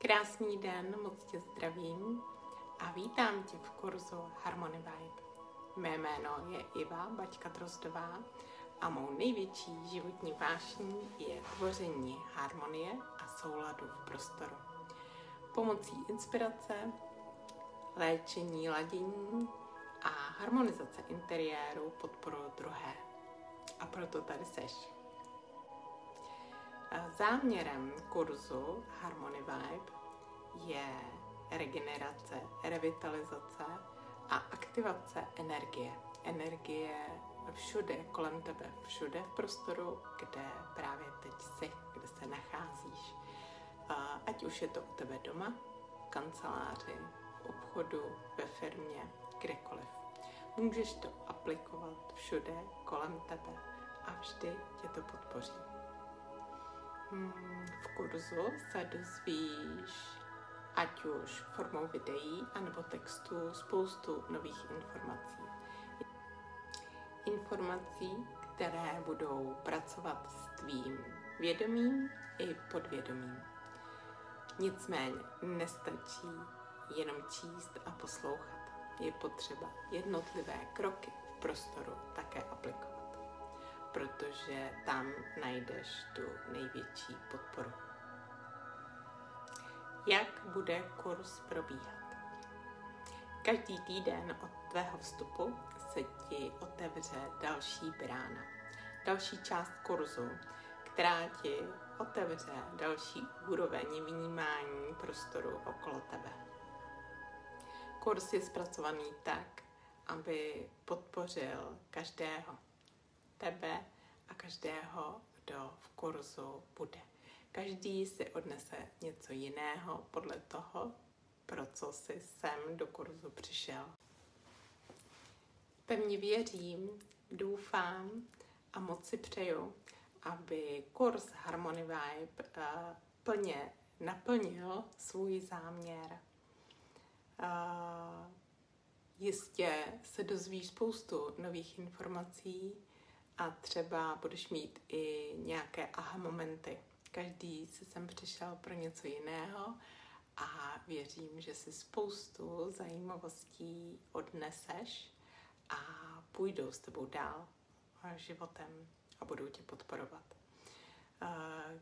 Krásný den, moc tě zdravím a vítám tě v kurzu Harmony Vibe. Mé jméno je Iva Baťka Drozdová a mou největší životní vášní je tvoření harmonie a souladu v prostoru. Pomocí inspirace, léčení, ladění a harmonizace interiéru podporuji druhé. A proto tady seš. Záměrem kurzu Harmony Vibe je regenerace, revitalizace a aktivace energie. Energie všude kolem tebe, všude v prostoru, kde právě teď jsi, kde se nacházíš. Ať už je to u tebe doma, v kanceláři, v obchodu, ve firmě, kdekoliv. Můžeš to aplikovat všude kolem tebe a vždy tě to podpoří. V kurzu se dozvíš, ať už formou videí anebo textu, spoustu nových informací. Informací, které budou pracovat s tvým vědomím i podvědomím. Nicméně nestačí jenom číst a poslouchat. Je potřeba jednotlivé kroky v prostoru také aplikovat, protože tam najdeš tu největší podporu. Jak bude kurz probíhat? Každý týden od tvého vstupu se ti otevře další brána, další část kurzu, která ti otevře další úroveň vnímání prostoru okolo tebe. Kurz je zpracovaný tak, aby podpořil každého, tebe a každého, kdo v kurzu bude. Každý si odnese něco jiného podle toho, pro co si sem do kurzu přišel. Pevně věřím, doufám a moc si přeju, aby kurz Harmony Vibe plně naplnil svůj záměr. Jistě se dozvíš spoustu nových informací a třeba budeš mít i nějaké aha momenty. Každý si sem přišel pro něco jiného a věřím, že si spoustu zajímavostí odneseš a půjdou s tebou dál životem a budou tě podporovat.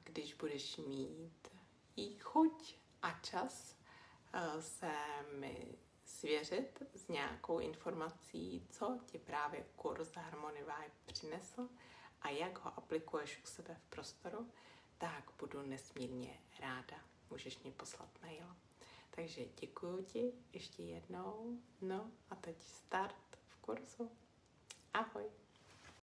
Když budeš mít i chuť a čas se mi svěřit s nějakou informací, co ti právě kurz Harmony Vibe přinesl a jak ho aplikuješ u sebe v prostoru, tak budu nesmírně ráda. Můžeš mě poslat mail. Takže děkuju ti ještě jednou. No a teď start v kurzu. Ahoj.